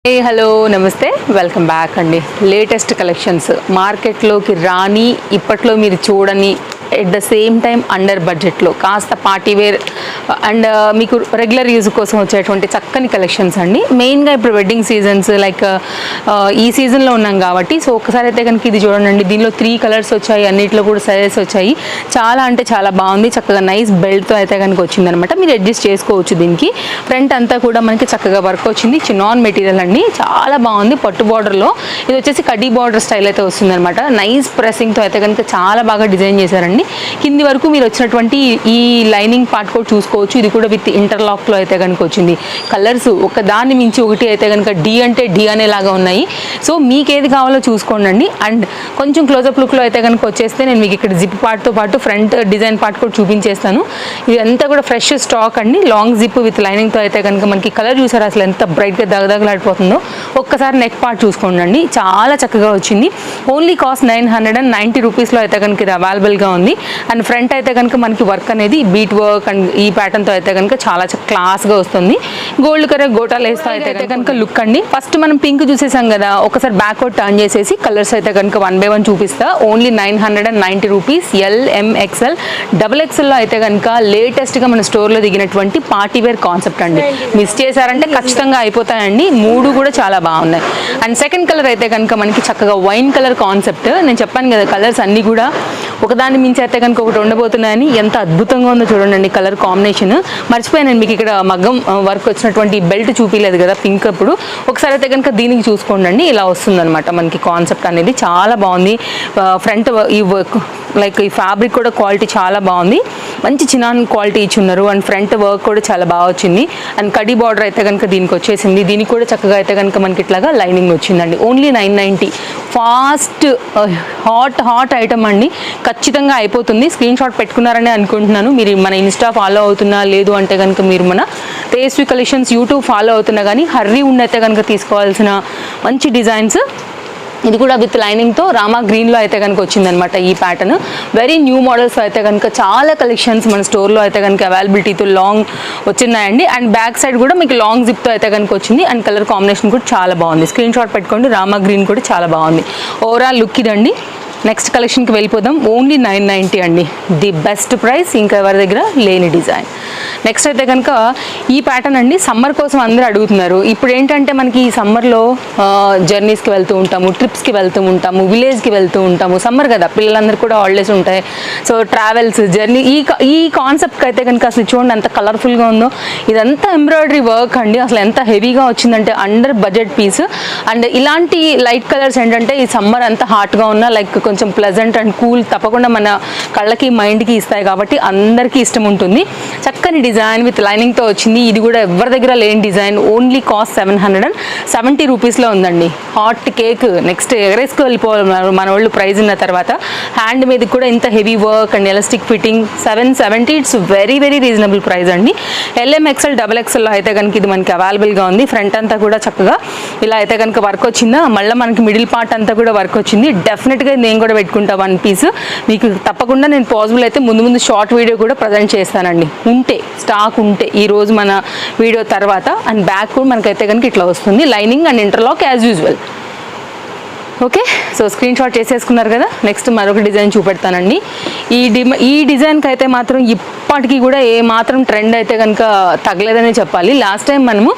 Hello నమస్తే, welcome back అండి. Latest collections మార్కెట్లోకి రాని, ఇప్పట్లో మీరు చూడని, at the same time under బడ్జెట్లో కాస్త పార్టీ వేర్ అండ్ మీకు రెగ్యులర్ యూజ్ కోసం వచ్చేటువంటి చక్కని కలెక్షన్స్ అండి. మెయిన్గా ఇప్పుడు వెడ్డింగ్ సీజన్స్ లైక్ ఈ సీజన్లో ఉన్నాం కాబట్టి సో ఒకసారి అయితే కనుక ఇది చూడండి. దీనిలో 3 కలర్స్ వచ్చాయి, అన్నిట్లో కూడా సైజెస్ వచ్చాయి. చాలా అంటే చాలా బాగుంది. చక్కగా నైస్ బెల్ట్తో అయితే కనుక వచ్చిందనమాట. మీరు అడ్జస్ట్ చేసుకోవచ్చు. దీనికి ఫ్రంట్ అంతా కూడా మనకి చక్కగా వర్క్ వచ్చింది. చినాన్ మెటీరియల్ అండి, చాలా బాగుంది. పట్టు బార్డర్లో ఇది వచ్చేసి కడ్డీ బార్డర్ స్టైల్ అయితే వస్తుందన్నమాట. నైస్ ప్రెసింగ్తో అయితే కనుక చాలా బాగా డిజైన్ చేశారండి. కింది వరకు మీరు వచ్చినటువంటి ఈ లైనింగ్ పార్ట్ కూడా చూసుకోవచ్చు. ఇది కూడా విత్ ఇంటర్లాక్లో అయితే కనుక వచ్చింది. కలర్స్ ఒకదాన్ని మించి ఒకటి అయితే కనుక డి అంటే డి అనేలాగా ఉన్నాయి. సో మీకు ఏది కావాలో చూసుకోండి. అండ్ కొంచెం క్లోజప్ లుక్లో అయితే కనుక వచ్చేస్తే నేను మీకు ఇక్కడ జిప్ పార్ట్తో పాటు ఫ్రంట్ డిజైన్ పార్ట్ కూడా చూపించేస్తాను. ఇది అంతా కూడా ఫ్రెష్ స్టాక్ అండి. లాంగ్ జిప్ విత్ లైనింగ్తో అయితే కనుక మనకి కలర్ చూసారు అసలు ఎంత బ్రైట్గా దగదగలాడిపోతుందో. ఒక్కసారి నెక్ పార్ట్ చూసుకోండి, చాలా చక్కగా వచ్చింది. ఓన్లీ కాస్ట్ 990 రూపీస్లో అయితే కనుక ఇది అవైలబుల్గా ఉంది. అండ్ ఫ్రంట్ అయితే కనుక మనకి వర్క్ అనేది బీట్ వర్క్ అండ్ ఈ ప్యాటర్న్తో అయితే కనుక చాలా క్లాస్గా వస్తుంది. గోల్డ్ కలర్ గోటా లేస్తో అయితే కనుక లుక్ అండి. ఫస్ట్ మనం పింక్ చూసేసాం కదా, ఒకసారి బ్యాక్వర్డ్ టర్న్ చేసేసి కలర్స్ అయితే కనుక 1 by 1 చూపిస్తా. Only 990 rupees. LMXL XXL అయితే కనుక లేటెస్ట్గా మన స్టోర్లో దిగినటువంటి పార్టీ వేర్ కాన్సెప్ట్ అండి. మిస్ చేశారంటే ఖచ్చితంగా అయిపోతాయండి. 3 కూడా చాలా బాగున్నాయి. అండ్ సెకండ్ కలర్ అయితే కనుక మనకి చక్కగా వైన్ కలర్ కాన్సెప్ట్. నేను చెప్పాను కదా కలర్స్ అన్నీ కూడా ఒకదాన్ని మించి అయితే కనుక ఒకటి ఉండబోతున్నాయని. ఎంత అద్భుతంగా ఉందో చూడండి కలర్ కాంబినేషన్. మర్చిపోయాను మీకు ఇక్కడ మగ్గం వర్క్ వచ్చినటువంటి బెల్ట్ చూపించలేదు కదా పింక్. అప్పుడు ఒకసారి అయితే కనుక దీనికి చూసుకోండి, ఇలా వస్తుందన్నమాట మనకి కాన్సెప్ట్ అనేది. చాలా బాగుంది. ఫ్రంట్ ఈ వర్క్ లైక్ ఈ ఫ్యాబ్రిక్ కూడా క్వాలిటీ చాలా బాగుంది. మంచి చినాన్ క్వాలిటీ ఇచ్చున్నారు. అండ్ ఫ్రంట్ వర్క్ కూడా చాలా బాగా వచ్చింది. అండ్ కడీ బార్డర్ అయితే కనుక దీనికి వచ్చేసింది. దీనికి కూడా చక్కగా అయితే కనుక మనకి ఇట్లాగా లైనింగ్ వచ్చిందండి. ఓన్లీ 990. ఫాస్ట్ హాట్ ఐటమ్ అండి. ఖచ్చితంగా అయిపోతుంది. స్క్రీన్ షాట్ పెట్టుకున్నారని అనుకుంటున్నాను. మీరు మన ఇన్స్టా ఫాలో అవుతున్నా, లేదు అంటే కనుక మీరు మన టేస్టీ కలెక్షన్స్ యూట్యూబ్ ఫాలో అవుతున్నా కానీ హర్రీ ఉండైతే కనుక తీసుకోవాల్సిన మంచి డిజైన్స్. ఇది కూడా విత్ లైనింగ్తో రామా గ్రీన్లో అయితే కనుక వచ్చిందనమాట ఈ ప్యాటర్న్. వెరీ న్యూ మోడల్స్ అయితే కనుక చాలా కలెక్షన్స్ మన స్టోర్లో అయితే కనుక అవైలబిలిటీతో లాంగ్ వచ్చినాయండి. అండ్ బ్యాక్ సైడ్ కూడా మీకు లాంగ్ జిప్తో అయితే కనుక వచ్చింది. అండ్ కలర్ కాంబినేషన్ కూడా చాలా బాగుంది. స్క్రీన్ షాట్ పెట్టుకోండి. రామా గ్రీన్ కూడా చాలా బాగుంది. ఓవరాల్ లుక్ ఇదండి. నెక్స్ట్ కలెక్షన్కి వెళ్ళిపోదాం. ఓన్లీ 990 అండి. ది బెస్ట్ ప్రైస్, ఇంకా ఎవరి దగ్గర లేని డిజైన్. నెక్స్ట్ అయితే కనుక ఈ ప్యాటర్న్ అండి. సమ్మర్ కోసం అందరూ అడుగుతున్నారు. ఇప్పుడు ఏంటంటే మనకి ఈ సమ్మర్లో జర్నీస్కి వెళ్తూ ఉంటాము, ట్రిప్స్కి వెళ్తూ ఉంటాము, విలేజ్కి వెళ్తూ ఉంటాము. సమ్మర్ కదా, పిల్లలందరూ కూడా హాలిడేస్ ఉంటాయి. సో ట్రావెల్స్ జర్నీ ఈ కాన్సెప్ట్కి అయితే కనుక అసలు చూడండి ఎంత కలర్ఫుల్గా ఉందో. ఇదంతా ఎంబ్రాయిడరీ వర్క్ అండి. అసలు ఎంత హెవీగా వచ్చిందంటే అండర్ బడ్జెట్ పీస్. అండ్ ఇలాంటి లైట్ కలర్స్ ఏంటంటే ఈ సమ్మర్ అంతా హాట్గా ఉన్నా లైక్ కొంచెం ప్లెజెంట్ అండ్ కూల్ తప్పకుండా మన కళ్ళకి మైండ్కి ఇస్తాయి కాబట్టి అందరికీ ఇష్టం ఉంటుంది. చక్కని డిజైన్ విత్ లైనింగ్తో వచ్చింది. ఇది కూడా ఎవరి దగ్గర లేని డిజైన్. ఓన్లీ కాస్ట్ 770 రూపీస్లో ఉందండి. హాట్ కేక్ నెక్స్ట్ ఎగరేస్కి వెళ్ళిపోవాలి మన వాళ్ళు ప్రైజ్ ఉన్న తర్వాత. హ్యాండ్ మీద కూడా ఇంత heavy work and elastic fitting. 770. It's very reasonable price అండి. LMXL XXL అయితే కనుక ఇది మనకి అవైలబుల్గా ఉంది. ఫ్రంట్ అంతా కూడా చక్కగా ఇలా అయితే కనుక వర్క్ వచ్చిందా, మళ్ళీ మనకి మిడిల్ పార్ట్ అంతా కూడా వర్క్ వచ్చింది. డెఫినెట్గా నేను కూడా పెట్టుకుంటా 1 పీస్. మీకు తప్పకుండా నేను పాసిబుల్ అయితే ముందు షార్ట్ వీడియో కూడా ప్రజెంట్ చేస్తానండి, ఉంటే స్టాక్ ఉంటే ఈ రోజు మన వీడియో తర్వాత. అండ్ బ్యాక్ కూడా మనకైతే కనుక ఇట్లా వస్తుంది. Lining and interlock as usual. Okay, so screenshot చేసేసుకున్నారు కదా. నెక్స్ట్ మరొక డిజైన్ చూపెడతానండి. ఈ డిజైన్కి అయితే మాత్రం ఇప్పటికీ కూడా ఏ మాత్రం ట్రెండ్ అయితే కనుక తగ్గలేదని చెప్పాలి. లాస్ట్ టైం మనము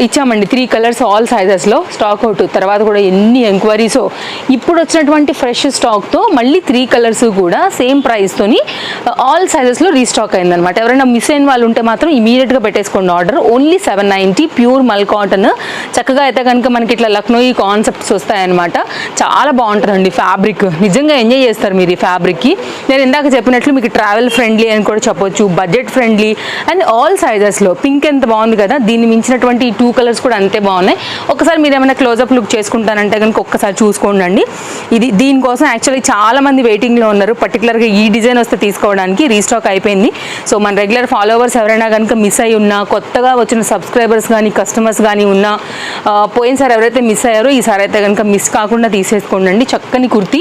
ఇచ్చామండి 3 కలర్స్ ఆల్ సైజెస్లో స్టాక్ అవుట్. తర్వాత కూడా ఎన్ని ఎంక్వైరీసో. ఇప్పుడు వచ్చినటువంటి ఫ్రెష్ స్టాక్తో మళ్ళీ 3 కలర్స్ కూడా సేమ్ ప్రైస్తోని ఆల్ సైజెస్లో రీస్టాక్ అయిందనమాట. ఎవరైనా మిస్ అయిన వాళ్ళు ఉంటే మాత్రం ఇమీడియట్గా పెట్టేసుకోండి ఆర్డర్. ఓన్లీ 790. ప్యూర్ మల్ కాటన్. చక్కగా అయితే కనుక మనకి ఇట్లా లక్నోయి కాన్సెప్ట్స్ వస్తాయన్నమాట. చాలా బాగుంటుందండి ఫ్యాబ్రిక్. నిజంగా ఎంజాయ్ చేస్తారు మీరు ఈ ఫ్యాబ్రిక్కి. నేను ఇందాక చెప్పినట్లు మీకు ట్రావెల్ ఫ్రెండ్లీ అని కూడా చెప్పొచ్చు, బడ్జెట్ ఫ్రెండ్లీ అండ్ ఆల్ సైజెస్లో. పింక్ ఎంత బాగుంది కదా, దీన్ని మించినటువంటి 2 కలర్స్ కూడా అంతే బాగున్నాయి. ఒకసారి మీరు ఏమైనా క్లోజప్ లుక్ చేసుకుంటానంటే కనుక ఒక్కసారి చూసుకోండి. దీనికోసం యాక్చువల్లీ చాలా మంది వెయిటింగ్లో ఉన్నారు. పర్టికులర్గా ఈ డిజైన్ వస్తే తీసుకోవడానికి రీస్టాక్ అయిపోయింది. సో మన రెగ్యులర్ ఫాలోవర్స్ ఎవరైనా కనుక మిస్ అయ్యి ఉన్నా, కొత్తగా వచ్చిన సబ్స్క్రైబర్స్ కానీ కస్టమర్స్ కానీ ఉన్నా, పోయినసారి ఎవరైతే మిస్ అయ్యారో ఈసారి అయితే కనుక మిస్ కాకుండా తీసేసుకోండి. చక్కని కుర్తీ,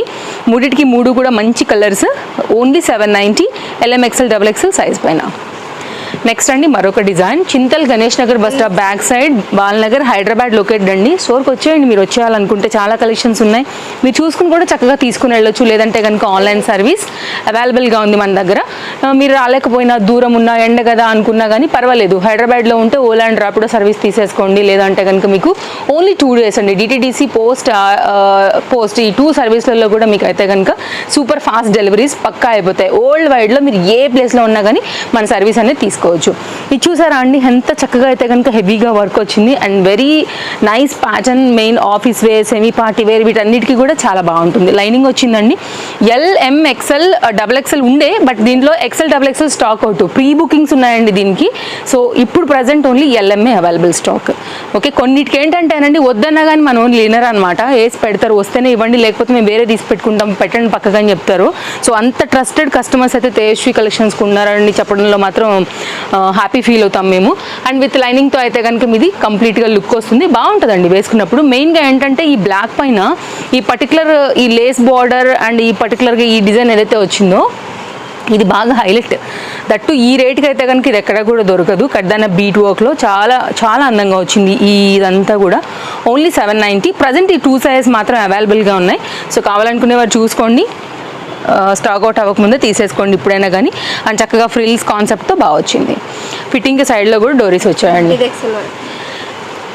3కి 3 కూడా మంచి colours. Only 790. LMXL XXL size పైన. నెక్స్ట్ అండి మరొక design, Chintal Ganesh Nagar bus stop back side, Balnagar, Hyderabad located అండి. స్టోర్కి వచ్చేయండి, మీరు వచ్చేయాలనుకుంటే చాలా కలెక్షన్స్ ఉన్నాయి, మీరు చూసుకుని కూడా చక్కగా తీసుకుని వెళ్ళొచ్చు. లేదంటే కనుక ఆన్లైన్ సర్వీస్ అవైలబుల్గా ఉంది మన దగ్గర. మీరు రాలేకపోయినా, దూరం ఉన్నా, ఎండ కదా అనుకున్నా కానీ పర్వాలేదు, హైదరాబాద్లో ఉంటే ఓలా అండ్ ర్యాపిడో సర్వీస్ తీసేసుకోండి. లేదంటే కనుక మీకు ఓన్లీ 2 days అండి, డిటీడీసీ పోస్ట్ ఈ 2 సర్వీస్లలో కూడా మీకు అయితే కనుక సూపర్ ఫాస్ట్ డెలివరీస్ పక్కా అయిపోతాయి. వరల్డ్ వైడ్లో మీరు ఏ ప్లేస్లో ఉన్నా కానీ మన సర్వీస్ అనేది తీసుకోవచ్చు. ఇది చూసారా అండి ఎంత చక్కగా అయితే కనుక హెవీగా వర్క్ వచ్చింది and very nice pattern. Main office wear, semi party wear వీటన్నిటికీ కూడా చాలా బాగుంటుంది. లైనింగ్ వచ్చిందండి. LMXL XXL ఉండే, బట్ దీంట్లో XL stock out, pre bookings ఉన్నాయండి దీనికి. సో ఇప్పుడు present only LMA available stock. Okay, కొన్నిటికి ఏంటంటేనండి వద్దన్నా కానీ మనం ఓన్లీ వినర్ అనమాట, వేసి పెడతారు, వస్తేనే ఇవ్వండి లేకపోతే మేము వేరే తీసి పెట్టుకుంటాం, పెట్టండి పక్కగా అని చెప్తారు. సో అంత ట్రస్టెడ్ కస్టమర్స్ అయితే తేజస్వి కలెక్షన్స్కి ఉన్నారండి చెప్పడంలో మాత్రం హ్యాపీ ఫీల్ అవుతాం మేము. అండ్ విత్ లైనింగ్తో అయితే కనుక మీది కంప్లీట్గా లుక్ వస్తుంది, బాగుంటుందండి వేసుకున్నప్పుడు. మెయిన్గా ఏంటంటే ఈ బ్లాక్ పైన ఈ పర్టికులర్ ఈ లేస్ బార్డర్ అండ్ ఈ పర్టికులర్గా ఈ డిజైన్ ఏదైతే వచ్చిందో ఇది బాగా హైలైట్. దట్టు ఈ రేట్కి అయితే కనుక ఇది ఎక్కడ కూడా దొరకదు. కడ్దాన బీట్ వర్క్లో చాలా చాలా అందంగా వచ్చింది. ఇదంతా కూడా ఓన్లీ 790. ప్రజెంట్ ఈ 2 sizes మాత్రం అవైలబుల్గా ఉన్నాయి. సో కావాలనుకునే వారు చూసుకోండి, స్టాక్ అవుట్ అవ్వకముందే తీసేసుకోండి ఇప్పుడైనా కానీ. అండ్ చక్కగా ఫ్రిల్స్ కాన్సెప్ట్తో బాగా వచ్చింది. ఫిట్టింగ్కి సైడ్లో కూడా డోరీస్ వచ్చాయండి.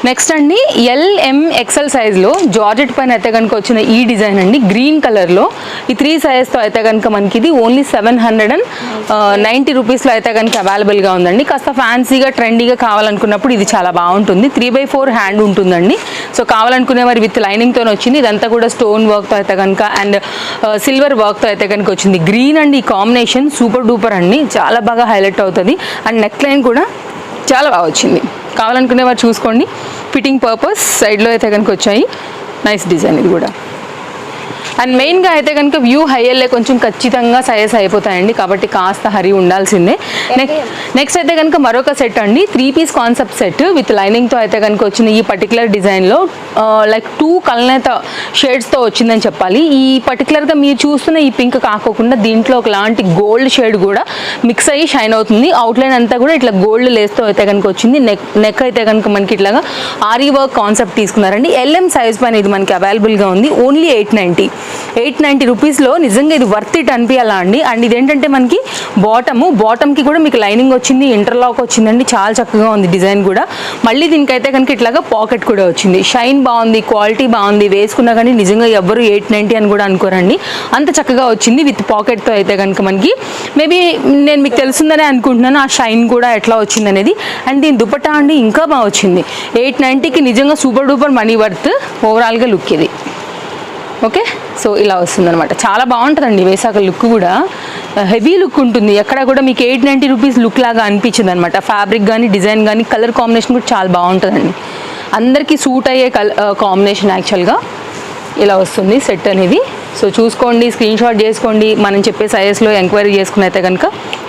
నెక్స్ట్ అండి LMXL సైజ్లో జార్జెట్ పైన అయితే కనుక వచ్చిన ఈ డిజైన్ అండి, గ్రీన్ కలర్లో. ఈ 3 sizesతో అయితే కనుక మనకి ఇది ఓన్లీ 790 రూపీస్లో అయితే కనుక అవైలబుల్గా ఉందండి. కాస్త ఫ్యాన్సీగా ట్రెండీగా కావాలనుకున్నప్పుడు ఇది చాలా బాగుంటుంది. 3/4 హ్యాండ్ ఉంటుందండి. సో కావాలనుకునే వారి విత్ లైనింగ్తో వచ్చింది. ఇదంతా కూడా స్టోన్ వర్క్తో అయితే కనుక అండ్ సిల్వర్ వర్క్తో అయితే కనుక వచ్చింది. గ్రీన్ అండి ఈ కాంబినేషన్ సూపర్ డూపర్ అండి, చాలా బాగా హైలైట్ అవుతుంది. అండ్ నెక్ లైన్ కూడా చాలా బాగా వచ్చింది. కావాలనుకునే వారు చూసుకోండి. ఫిట్టింగ్ పర్పస్ సైడ్లో అయితే కనుక వచ్చాయి. నైస్ డిజైన్ ఇది కూడా. అండ్ మెయిన్గా అయితే కనుక వ్యూ హైయర్లే కొంచెం ఖచ్చితంగా సైజ్ అయిపోతాయండి, కాబట్టి కాస్త హరి ఉండాల్సిందే. నెక్స్ట్ అయితే కనుక మరొక సెట్ అండి, 3 piece కాన్సెప్ట్ సెట్ విత్ లైనింగ్తో అయితే కనుక వచ్చిన ఈ పర్టికులర్ డిజైన్లో లైక్ 2 కల్నేత షేడ్స్తో వచ్చిందని చెప్పాలి. ఈ పర్టికులర్గా మీరు చూస్తున్న ఈ పింక్ కాకోకుండా దీంట్లో ఒకలాంటి గోల్డ్ షేడ్ కూడా మిక్స్ అయ్యి షైన్ అవుతుంది. అవుట్లైన్ అంతా కూడా ఇట్లా గోల్డ్ లేస్తో అయితే కనుక వచ్చింది. నెక్ అయితే కనుక మనకి ఇట్లాగా ఆరీ వర్క్ కాన్సెప్ట్ తీసుకున్నారండి. LM సైజ్ పైన ఇది మనకి అవైలబుల్గా ఉంది. ఓన్లీ 890 రూపీస్లో నిజంగా ఇది వర్త్ ఇట్ అనిపించాలా అండి. అండ్ ఇదేంటంటే మనకి బాటమ్కి కూడా మీకు లైనింగ్ వచ్చింది, ఇంటర్లాక్ వచ్చిందండి, చాలా చక్కగా ఉంది డిజైన్ కూడా. మళ్ళీ దీనికైతే కనుక ఇట్లాగా పాకెట్ కూడా వచ్చింది. షైన్ బాగుంది, క్వాలిటీ బాగుంది, వేసుకున్నా కానీ నిజంగా ఎవ్వరు 890 అని కూడా అనుకోరండి, అంత చక్కగా వచ్చింది. విత్ పాకెట్తో అయితే కనుక మనకి మేబీ నేను మీకు తెలుస్తుందనే అనుకుంటున్నాను ఆ షైన్ కూడా ఎట్లా వచ్చింది అనేది. అండ్ దీని దుపట్టా అండి ఇంకా బాగా వచ్చింది. 890కి నిజంగా సూపర్ డూపర్ మనీ వర్త్ ఓవరాల్గా లుక్ ఇది. ఓకే, సో ఇలా వస్తుందన్నమాట, చాలా బాగుంటుందండి. వేసాక లుక్ కూడా హెవీ లుక్ ఉంటుంది, ఎక్కడ కూడా మీకు 890 రూపీస్ లుక్ లాగా అనిపించింది అనమాట. ఫ్యాబ్రిక్ కానీ డిజైన్ కానీ కలర్ కాంబినేషన్ కూడా చాలా బాగుంటుందండి. అందరికీ సూట్ అయ్యే కాంబినేషన్ యాక్చువల్గా ఇలా వస్తుంది సెట్ అనేది. సో చూసుకోండి, స్క్రీన్ షాట్ చేసుకోండి, మనం చెప్పే సైజెస్లో ఎంక్వైరీ చేసుకుని అయితే కనుక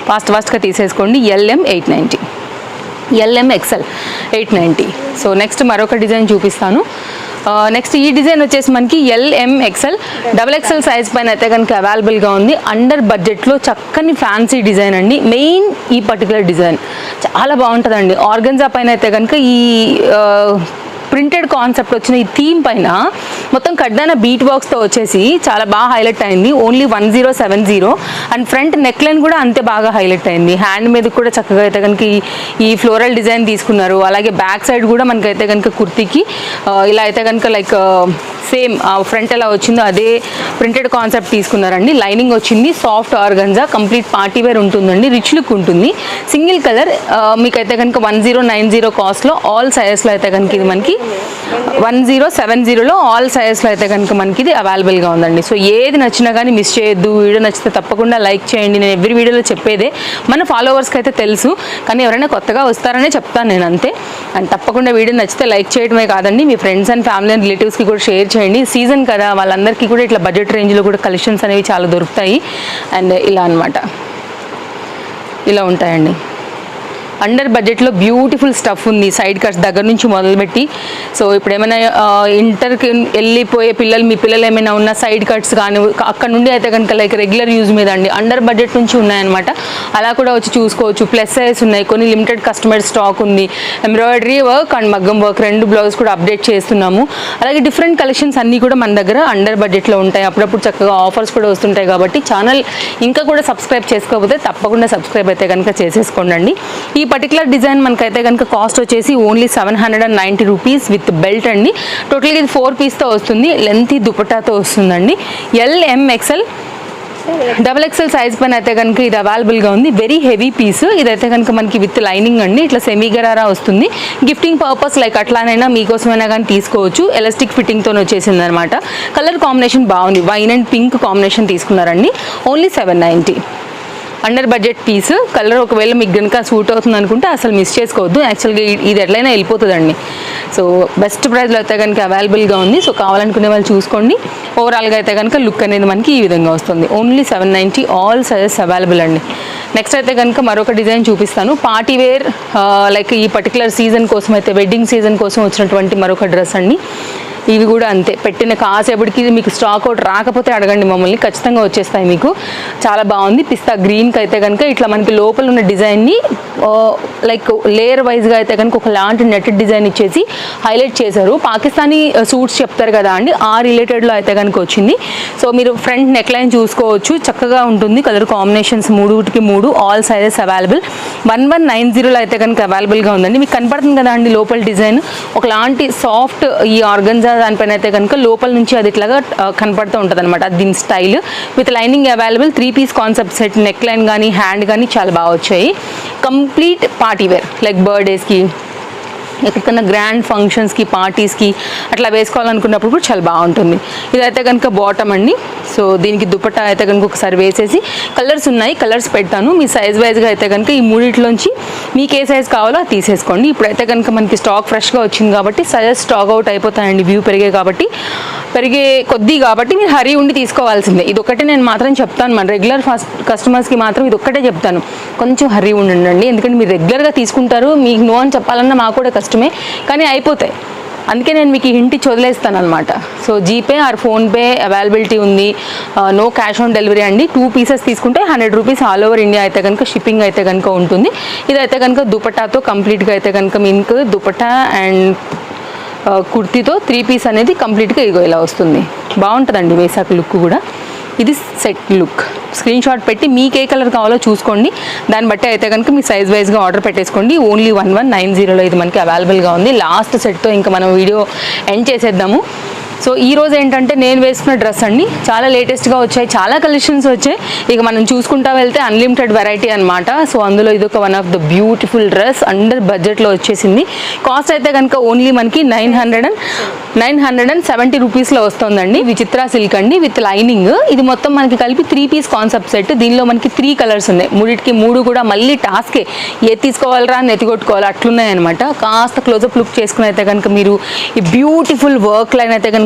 ఫాస్ట్గా తీసేసుకోండి. LM 890, LMXL 890. సో నెక్స్ట్ మరొక డిజైన్ చూపిస్తాను. నెక్స్ట్ ఈ డిజైన్ వచ్చేసి మనకి LMXL XXL సైజ్ పైన అయితే కనుక అవైలబుల్గా ఉంది. అండర్ బడ్జెట్లో చక్కని ఫ్యాన్సీ డిజైన్ అండి. మెయిన్ ఈ పర్టికులర్ డిజైన్ చాలా బాగుంటుందండి. ఆర్గన్జా పైన అయితే కనుక ఈ ప్రింటెడ్ కాన్సెప్ట్ వచ్చిన ఈ థీమ్ పైన మొత్తం కడ్దాన బీట్ బాక్స్తో వచ్చేసి చాలా బాగా హైలైట్ అయింది. Only 1070. And front neck line కూడా అంతే బాగా హైలైట్ అయింది. హ్యాండ్ మీద కూడా చక్కగా అయితే కనుక ఈ ఫ్లోరల్ డిజైన్ తీసుకున్నారు. అలాగే బ్యాక్ సైడ్ కూడా మనకైతే కనుక కుర్తీకి ఇలా అయితే కనుక లైక్ సేమ్ ఫ్రంట్ ఎలా వచ్చిందో అదే ప్రింటెడ్ కాన్సెప్ట్ తీసుకున్నారండి. లైనింగ్ వచ్చింది, soft organza, complete party wear ఉంటుందండి, రిచ్ లుక్ ఉంటుంది. సింగిల్ కలర్ మీకైతే కనుక 1090 కాస్ట్లో ఆల్ సైజెస్లో అయితే కనుక ఇది మనకి 1070లో ఆల్ సైజెస్లో అయితే కనుక మనకి ఇది అవైలబుల్గా ఉందండి. సో ఏది నచ్చినా కానీ మిస్ చేయొద్దు. వీడియో నచ్చితే తప్పకుండా లైక్ చేయండి. నేను ఎవ్రీ వీడియోలో చెప్పేదే, మన ఫాలోవర్స్కి అయితే తెలుసు, కానీ ఎవరైనా కొత్తగా వస్తారనే చెప్తాను నేను అంతే. అండ్ తప్పకుండా వీడియో నచ్చితే లైక్ చేయడమే కాదండి, మీ ఫ్రెండ్స్ అండ్ ఫ్యామిలీ అండ్ రిలేటివ్స్కి కూడా షేర్ చేయండి. సీజన్ కదా, వాళ్ళందరికీ కూడా ఇట్లా బడ్జెట్ రేంజ్లో కూడా కలెక్షన్స్ అనేవి చాలా దొరుకుతాయి. అండ్ ఇలా అనమాట, ఇలా ఉంటాయండి. అండర్ బడ్జెట్లో బ్యూటిఫుల్ స్టఫ్ ఉంది. సైడ్ కట్స్ దగ్గర నుంచి మొదలుపెట్టి, సో ఇప్పుడు ఏమైనా ఇంటర్కి వెళ్ళిపోయే మీ పిల్లలు ఏమైనా ఉన్న సైడ్ కట్స్ కానీ అక్కడ నుండి అయితే కనుక లైక్ రెగ్యులర్ యూజ్ మీద అండి అండర్ బడ్జెట్ నుంచి ఉన్నాయన్నమాట. అలా కూడా వచ్చి చూసుకోవచ్చు. ప్లస్ సైజ్ ఉన్నాయి, కొన్ని లిమిటెడ్ కస్టమర్ స్టాక్ ఉంది. ఎంబ్రాయిడరీ వర్క్ అండ్ మగ్గం వర్క్ 2 బ్లౌజ్ కూడా అప్డేట్ చేస్తున్నాము. అలాగే డిఫరెంట్ కలెక్షన్స్ అన్నీ కూడా మన దగ్గర అండర్ బడ్జెట్లో ఉంటాయి. అప్పుడప్పుడు చక్కగా ఆఫర్స్ కూడా వస్తుంటాయి. కాబట్టి ఛానల్ ఇంకా కూడా సబ్స్క్రైబ్ చేసుకోకపోతే తప్పకుండా సబ్స్క్రైబ్ అయితే కనుక చేసేసుకోండి. ఈ పర్టికులర్ డిజైన్ మనకైతే కనుక కాస్ట్ వచ్చేసి ఓన్లీ 790 రూపీస్ విత్ బెల్ట్ అండి. టోటల్గా ఇది 4 పీస్తో వస్తుంది. లెంతీ దుపట్టాతో వస్తుందండి. LMXL XXL సైజ్ పైన అయితే కనుక ఇది అవైలబుల్గా ఉంది. వెరీ హెవీ పీస్ ఇదైతే కనుక మనకి విత్ లైనింగ్ అండి. ఇట్లా సెమీ గరారా వస్తుంది. గిఫ్టింగ్ పర్పస్ లైక్ అట్లానైనా మీకోసమైనా కానీ తీసుకోవచ్చు. ఎలాస్టిక్ ఫిట్టింగ్తో వచ్చేసింది అనమాట. కలర్ కాంబినేషన్ బాగుంది. వైన్ అండ్ పింక్ కాంబినేషన్ తీసుకున్నారండి. Only 790. Under budget piece. Colour ఒకవేళ మీకు కనుక సూట్ అవుతుంది అనుకుంటే అసలు మిస్ చేసుకోవద్దు. యాక్చువల్గా ఇది ఎట్లయినా వెళ్ళిపోతుందండి. సో బెస్ట్ ప్రైస్లో అయితే కనుక అవైలబుల్గా ఉంది. సో కావాలనుకునే వాళ్ళు చూసుకోండి. ఓవరాల్గా అయితే కనుక లుక్ అనేది మనకి ఈ విధంగా వస్తుంది. ఓన్లీ 790. ఆల్ సైజెస్ అవైలబుల్ అండి. నెక్స్ట్ అయితే కనుక మరొక డిజైన్ చూపిస్తాను. పార్టీ వేర్ లైక్ ఈ పర్టికులర్ సీజన్ కోసం అయితే వెడ్డింగ్ సీజన్ కోసం వచ్చినటువంటి మరొక డ్రెస్ అండి. ఇవి కూడా అంతే, పెట్టిన కాసేపటికి మీకు స్టాక్ అవుట్ రాకపోతే అడగండి మమ్మల్ని, ఖచ్చితంగా వచ్చేస్తాయి మీకు. చాలా బాగుంది. పిస్తా గ్రీన్కి అయితే కనుక ఇట్లా మనకి లోపల ఉన్న డిజైన్ని లైక్ లేయర్ వైజ్గా అయితే కనుక ఒకలాంటి నెట్ డిజైన్ ఇచ్చేసి హైలైట్ చేశారు. పాకిస్తానీ సూట్స్ చెప్తారు కదా అండి, ఆ రిలేటెడ్లో అయితే కనుక వచ్చింది. సో మీరు ఫ్రంట్ నెక్ లైన్ చూసుకోవచ్చు, చక్కగా ఉంటుంది. Colour combinations 3 all sizes available. 1190లో అయితే కనుక అవైలబుల్గా ఉందండి. మీకు కనపడుతుంది కదా అండి లోపల డిజైన్, ఒకలాంటి సాఫ్ట్ ఈ ఆర్గన్జా దానిపైన అయితే కనుక లోపల నుంచి అది ఇట్లాగా కనపడుతూ ఉంటుంది అనమాట. దీని style with lining available. 3 piece concept set. Neck line కానీ హ్యాండ్ కానీ చాలా బాగా వచ్చాయి. కంప్లీట్ పార్టీ వేర్ లైక్ బర్త్డేస్కి, ఎక్కడికన్నా గ్రాండ్ ఫంక్షన్స్కి, పార్టీస్కి అట్లా వేసుకోవాలనుకున్నప్పుడు కూడా చాలా బాగుంటుంది. ఇదైతే కనుక బాటమ్ అండి. సో దీనికి దుపట్టా అయితే కనుక ఒకసారి వేసేసి కలర్స్ ఉన్నాయి, కలర్స్ పెడతాను. మీ సైజ్ వైజ్గా అయితే కనుక ఈ మూడిట్లోంచి మీకు ఏ సైజ్ కావాలో అది తీసేసుకోండి. ఇప్పుడైతే కనుక మనకి స్టాక్ ఫ్రెష్గా వచ్చింది కాబట్టి సైజెస్ స్టాక్ అవుట్ అయిపోతాయండి. వ్యూ పెరిగే కొద్దీ కాబట్టి మీరు హరీ ఉండి తీసుకోవాల్సిందే. ఇది ఒకటే నేను మాత్రం చెప్తాను, మన రెగ్యులర్ కస్టమర్స్కి మాత్రం ఇది ఒక్కటే చెప్తాను, కొంచెం హరీ ఉండండి. ఎందుకంటే మీరు రెగ్యులర్గా తీసుకుంటారు, మీకు నో అని చెప్పాలన్నా మాకు కూడా కష్టమే, కానీ అయిపోతాయి. అందుకే నేను మీకు హింట్ ఇచ్చి వదిలేస్తాను అనమాట. So GPay are PhonePe availability ఉంది. నో క్యాష్ ఆన్ డెలివరీ అండి. 2 పీసెస్ తీసుకుంటే 100 రూపీస్ ఆల్ ఓవర్ ఇండియా అయితే కనుక షిప్పింగ్ అయితే కనుక ఉంటుంది. ఇదైతే కనుక దుపట్టాతో కంప్లీట్గా అయితే కనుక మీకు దుపట్టా అండ్ కుర్తీతో 3 పీస్ అనేది కంప్లీట్గా ఇగో ఇలా వస్తుంది. బాగుంటుందండి వేసాక లుక్ కూడా. ఇది సెట్ లుక్. స్క్రీన్ షాట్ పెట్టి మీకు ఏ కలర్ కావాలో చూసుకోండి. దాన్ని బట్టి అయితే కనుక మీ సైజ్ వైజ్గా ఆర్డర్ పెట్టేసుకోండి. ఓన్లీ 1190లో ఇది మనకి అవైలబుల్గా ఉంది. లాస్ట్ సెట్తో ఇంకా మనం వీడియో ఎండ్ చేసేద్దాము. సో ఈరోజు ఏంటంటే నేను వేసుకున్న డ్రెస్ అండి, చాలా లేటెస్ట్గా వచ్చాయి, చాలా కలెక్షన్స్ వచ్చాయి. ఇక మనం చూసుకుంటా వెళ్తే అన్లిమిటెడ్ వెరైటీ అనమాట. సో అందులో ఇది ఒక one of the beautiful dress under బడ్జెట్లో వచ్చేసింది. కాస్ట్ అయితే కనుక ఓన్లీ మనకి 970 రూపీస్లో వస్తుందండి. విచిత్ర సిల్క్ అండి విత్ లైనింగ్. ఇది మొత్తం మనకి కలిపి 3 పీస్ కాన్సెప్ట్ సెట్. దీనిలో మనకి 3 కలర్స్ ఉన్నాయి. 3 కూడా మళ్ళీ టాస్కే, ఏ తీసుకోవాలరా అని ఎత్తికొట్టుకోవాలి అట్లున్నాయి అనమాట. కాస్త క్లోజప్ లుక్ చేసుకుని అయితే కనుక మీరు ఈ బ్యూటిఫుల్ వర్క్ లైన్ అయితే కనుక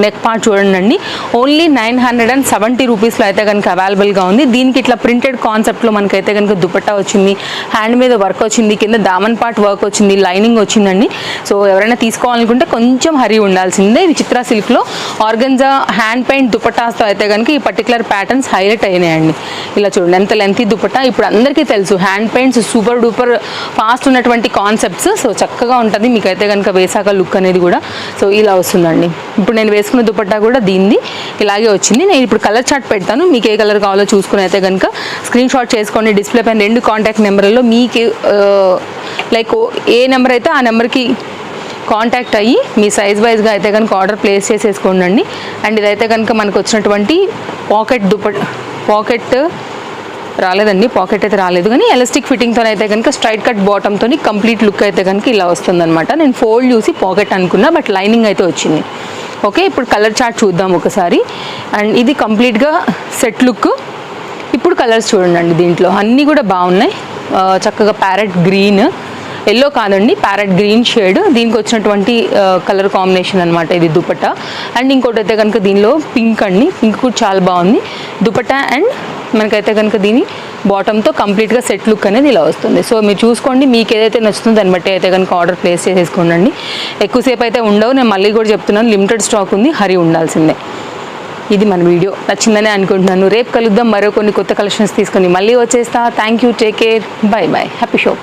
నెక్ పార్ట్ చూడండి. ఓన్లీ 970 రూపీస్లో అయితే కనుక అవైలబుల్గా ఉంది. దీనికి ఇట్లా ప్రింటెడ్ కాన్సెప్ట్లో మనకైతే కనుక దుపట్టా వచ్చింది, హ్యాండ్ మీద వర్క్ వచ్చింది, కింద దామన్ పార్ట్ వర్క్ వచ్చింది, లైనింగ్ వచ్చిందండి. సో ఎవరైనా తీసుకోవాలనుకుంటే కొంచెం హరీ ఉండాల్సిందే. విచిత్ర సిల్క్లో ఆర్గన్జా హ్యాండ్ పెయింట్ దుపట్టాస్తో అయితే కనుక ఈ పర్టికులర్ ప్యాటర్న్స్ హైలైట్ అయినాయండి. ఇలా చూడండి ఎంత లెంతీ దుపట్టా. ఇప్పుడు అందరికీ తెలుసు hand paints super duper fast ఉన్నటువంటి కాన్సెప్ట్స్. సో చక్కగా ఉంటుంది మీకైతే కనుక వేసాక లుక్ అనేది కూడా. సో ఇలా వస్తుందండి. ఇప్పుడు నేను వేసుకున్న దుపట్టా కూడా దీనిది ఇలాగే వచ్చింది. నేను ఇప్పుడు కలర్ చార్ట్ పెడతాను, మీకు ఏ కలర్ కావాలో చూసుకుని అయితే కనుక స్క్రీన్ షాట్ చేసుకోండి. డిస్ప్లే పైన 2 కాంటాక్ట్ నెంబర్లలో మీకు లైక్ ఏ నెంబర్ అయితే ఆ నెంబర్కి కాంటాక్ట్ అయ్యి మీ సైజ్ వైజ్గా అయితే కనుక ఆర్డర్ ప్లేస్ చేసేసుకోండి. అండ్ ఇదైతే కనుక మనకు వచ్చినటువంటి పాకెట్ రాలేదండి, పాకెట్ అయితే రాలేదు, కానీ ఎలాస్టిక్ ఫిట్టింగ్తో అయితే కనుక స్ట్రైట్ కట్ బాటమ్తో కంప్లీట్ లుక్ అయితే కనుక ఇలా వస్తుందన్నమాట. నేను ఫోల్డ్ చూసి పాకెట్ అనుకున్నా, బట్ లైనింగ్ అయితే వచ్చింది. ఓకే, ఇప్పుడు కలర్ చార్ట్ చూద్దాం ఒకసారి. అండ్ ఇది కంప్లీట్గా సెట్ లుక్. ఇప్పుడు కలర్స్ చూడండి. దీంట్లో అన్నీ కూడా బాగున్నాయి. చక్కగా ప్యారెట్ గ్రీన్, ఎల్లో కాదండి, ప్యారెట్ గ్రీన్ షేడ్. దీనికి వచ్చినటువంటి కలర్ కాంబినేషన్ అనమాట ఇది దుపట్టా. అండ్ ఇంకోటి అయితే కనుక దీనిలో పింక్ అండి, పింక్ కూడా చాలా బాగుంది దుపట్టా. అండ్ మనకైతే కనుక దీని బాటంతో కంప్లీట్గా సెట్ లుక్ అనేది ఇలా వస్తుంది. సో మీరు చూసుకోండి, మీకు ఏదైతే నచ్చుతుందో దాన్ని బట్టి అయితే కనుక ఆర్డర్ ప్లేస్ చేసేసుకోండి. ఎక్కువసేపు అయితే ఉండవు, నేను మళ్ళీ కూడా చెప్తున్నాను, లిమిటెడ్ స్టాక్ ఉంది, హరి ఉండాల్సిందే. ఇది మన వీడియో నచ్చిందని అనుకుంటున్నాను. రేపు కలుద్దాం మరో కొన్ని కొత్త కలెక్షన్స్ తీసుకొని మళ్ళీ వచ్చేస్తా. Thank you, take care, by by, happy shopping.